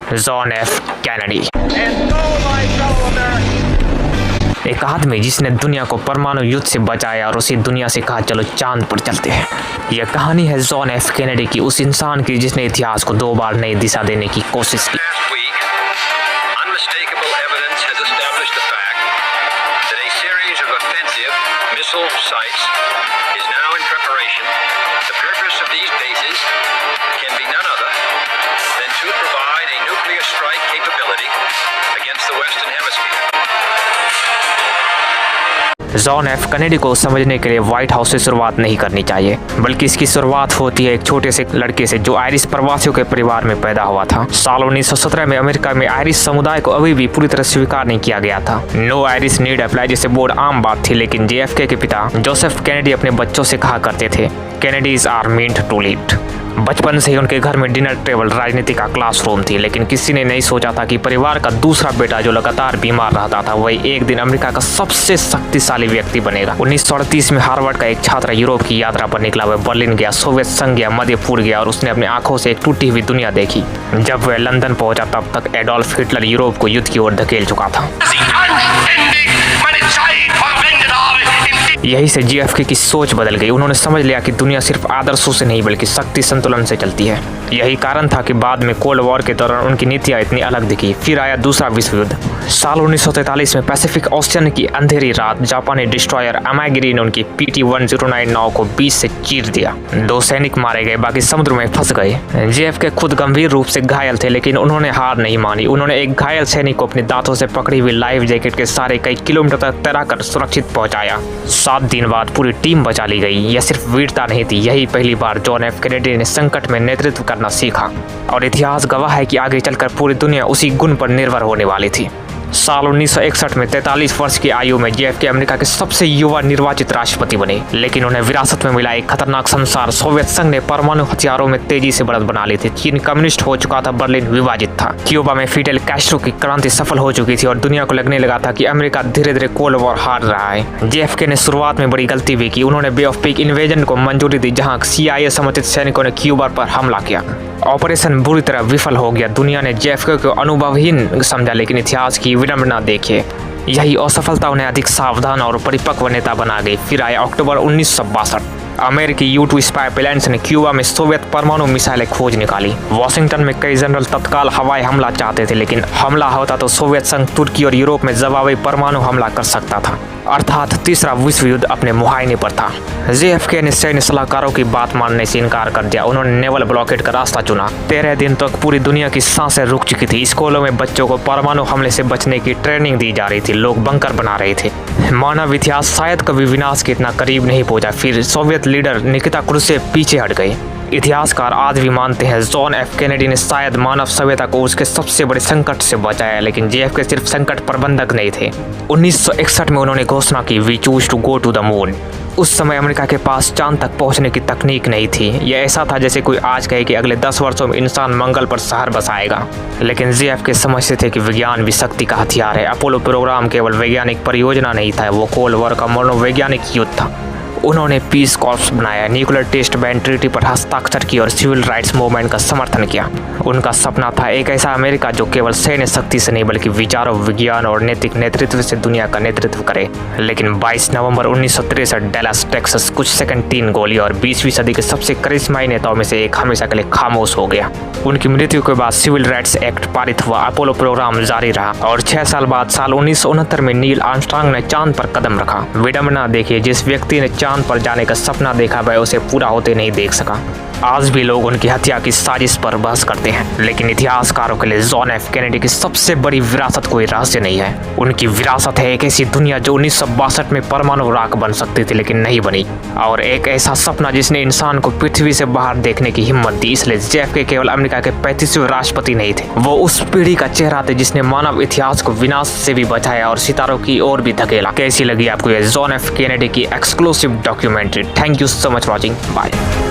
John F Kennedy, एक आदमी जिसने दुनिया को परमाणु युद्ध से बचाया और उसी दुनिया से कहा चलो चांद पर चलते हैं। यह कहानी है जॉन एफ कैनेडी की, उस इंसान की जिसने इतिहास को 2 बार नई दिशा देने की कोशिश की। जॉन एफ कैनेडी को समझने के लिए व्हाइट हाउस से शुरुआत नहीं करनी चाहिए, बल्कि इसकी शुरुआत होती है एक छोटे से लड़के से जो आयरिश प्रवासियों के परिवार में पैदा हुआ था। साल 1917 में अमेरिका में आयरिश समुदाय को अभी भी पूरी तरह स्वीकार नहीं किया गया था। नो आयरिश नीड अप्लाई जैसे बोर्ड आम बात थी, लेकिन JFK के पिता जोसेफ कैनेडी अपने बच्चों से कहा करते थे, कैनेडीज आर मींट टू लीड। बचपन से ही उनके घर में डिनर टेबल राजनीति का क्लासरूम थी, लेकिन किसी ने नहीं सोचा था कि परिवार का दूसरा बेटा जो लगातार बीमार रहता था वही एक दिन अमेरिका का सबसे शक्तिशाली व्यक्ति बनेगा। 1938 में हार्वर्ड का एक छात्र यूरोप की यात्रा पर निकला। वह बर्लिन गया, सोवियत संघ गया, मध्य पूर्व गया और उसने अपनी आंखों से एक टूटी हुई दुनिया देखी। जब वह लंदन पहुंचा तब तक एडोल्फ हिटलर यूरोप को युद्ध की ओर धकेल चुका था। यही से JFK की सोच बदल गई। उन्होंने समझ लिया कि दुनिया सिर्फ आदर्शों से नहीं बल्कि शक्ति संतुलन से चलती है। यही कारण था कि बाद में कोल्ड वॉर के दौरान उनकी नीतियां इतनी अलग दिखी। फिर आया दूसरा विश्व युद्ध। साल 1943 में पैसिफिक ओशियन की अंधेरी रात जापानी डिस्ट्रॉयर अमागिरी ने उनकी PT-109 नाव को बीच से चीर दिया। 2 सैनिक मारे गए, बाकी समुद्र में फंस गए। JFK खुद गंभीर रूप से घायल थे, लेकिन उन्होंने हार नहीं मानी। उन्होंने एक घायल सैनिक को अपने दांतों से पकड़ी हुई लाइफ जैकेट के सहारे कई किलोमीटर तक तैराकर सुरक्षित पहुंचाया। 7 दिन बाद पूरी टीम बचा ली गई। यह सिर्फ वीरता नहीं थी, यही पहली बार जॉन एफ कैनेडी ने संकट में नेतृत्व करना सीखा और इतिहास गवाह है कि आगे चलकर पूरी दुनिया उसी गुण पर निर्भर होने वाली थी। साल 1961 में 43 वर्ष की आयु में JFK अमेरिका के सबसे युवा निर्वाचित राष्ट्रपति बने, लेकिन उन्हें विरासत में मिला एक खतरनाक संसार। सोवियत संघ ने परमाणु हथियारों में तेजी से बढ़त बना ली थी। चीन कम्युनिस्ट हो चुका था, बर्लिन विभाजित था। क्यूबा में फिडेल कैस्ट्रो की क्रांति सफल हो चुकी थी और दुनिया को लगने लगा था कि अमेरिका धीरे धीरे कोल्ड वॉर हार रहा है। JFK ने शुरुआत में बड़ी गलती भी की। उन्होंने बे ऑफ पिग इन्वेजन को मंजूरी दी, जहाँ CIA समर्थित सैनिकों ने क्यूबा पर हमला किया। ऑपरेशन बुरी तरह विफल हो गया। दुनिया ने JFK को अनुभवहीन समझा, लेकिन इतिहास की विडंबना देखिए, यही असफलता उन्हें अधिक सावधान और परिपक्व नेता बना गई। फिर आया अक्टूबर 1962। अमेरिकी U-2 स्पाई प्लेन्स ने क्यूबा में सोवियत परमाणु मिसाइलें खोज निकाली। वॉशिंगटन में कई जनरल तत्काल हवाई हमला चाहते थे, लेकिन हमला होता तो सोवियत संघ तुर्की और यूरोप में जवाबी परमाणु हमला कर सकता था। अर्थात तीसरा विश्व युद्ध अपने मुहायने पर था। JFK ने सैन्य सलाहकारों की बात मानने से इनकार कर दिया। उन्होंने नेवल ब्लॉकेड का रास्ता चुना। 13 दिन तक पूरी दुनिया की सांसें रुक चुकी थी। स्कूलों में बच्चों को परमाणु हमले से बचने की ट्रेनिंग दी जा रही थी। लोग बंकर बना रहे थे। मानव इतिहास शायद कभी विनाश के इतना करीब नहीं पहुंचा। फिर सोवियत लीडर निकिता क्रुश्चेव पीछे हट गए। इतिहासकार आज भी मानते हैं जॉन एफ कैनेडी ने शायद मानव सभ्यता को उसके सबसे बड़े संकट से बचाया, लेकिन JFK सिर्फ संकट प्रबंधक नहीं थे। 1961 में उन्होंने घोषणा की, we choose to go to the moon. उस समय अमेरिका के पास चांद तक पहुंचने की तकनीक नहीं थी। यह ऐसा था जैसे कोई आज कहे कि अगले 10 वर्षों में इंसान मंगल पर शहर बसाएगा, लेकिन JFK समझते थे कि विज्ञान भी शक्ति का हथियार है। अपोलो प्रोग्राम केवल वैज्ञानिक परियोजना नहीं था, वो कोल्ड वॉर का मनोवैज्ञानिक युद्ध था। उन्होंने पीस कॉर्प्स बनाया, न्यूक्लियर टेस्ट बैन ट्रीटी पर हस्ताक्षर किया और सिविल राइट्स मूवमेंट का समर्थन किया। उनका सपना था एक ऐसा अमेरिका जो केवल सैन्य शक्ति से नहीं बल्कि विचारों, विज्ञान और नैतिक नेतृत्व से दुनिया का नेतृत्व करे। लेकिन 22 नवंबर 1963 डैलस टेक्सास कुछ सेकंड 3 गोली और 20वीं सदी के सबसे करिश्माई नेताओं में से एक हमेशा के लिए खामोश हो गया। उनकी मृत्यु के बाद सिविल राइट्स एक्ट पारित हुआ। अपोलो प्रोग्राम जारी रहा और 6 साल बाद साल 1969 में नील आर्मस्ट्रांग ने चांद पर कदम रखा। विडंबना देखिए, जिस व्यक्ति ने चांद पर जाने का सपना देखा वह उसे पूरा होते नहीं देख सका। आज भी लोग उनकी हत्या की साजिश पर बहस करते हैं, लेकिन इतिहासकारों के लिए जॉन एफ कैनेडी की सबसे बड़ी विरासत कोई रहस्य नहीं है। उनकी विरासत है एक ऐसी दुनिया जो 1962 में परमाणु राख बन सकती थी लेकिन नहीं बनी, और एक ऐसा सपना जिसने इंसान को पृथ्वी से बाहर देखने की हिम्मत दी। इसलिए JFK केवल अमेरिका के 35वें राष्ट्रपति नहीं थे, वो उस पीढ़ी का चेहरा थे जिसने मानव इतिहास को विनाश से भी बचाया और सितारों की ओर भी धकेला। कैसी लगी आपको ये जॉन एफ कैनेडी की exclusive documentary? Thank you so much watching, bye.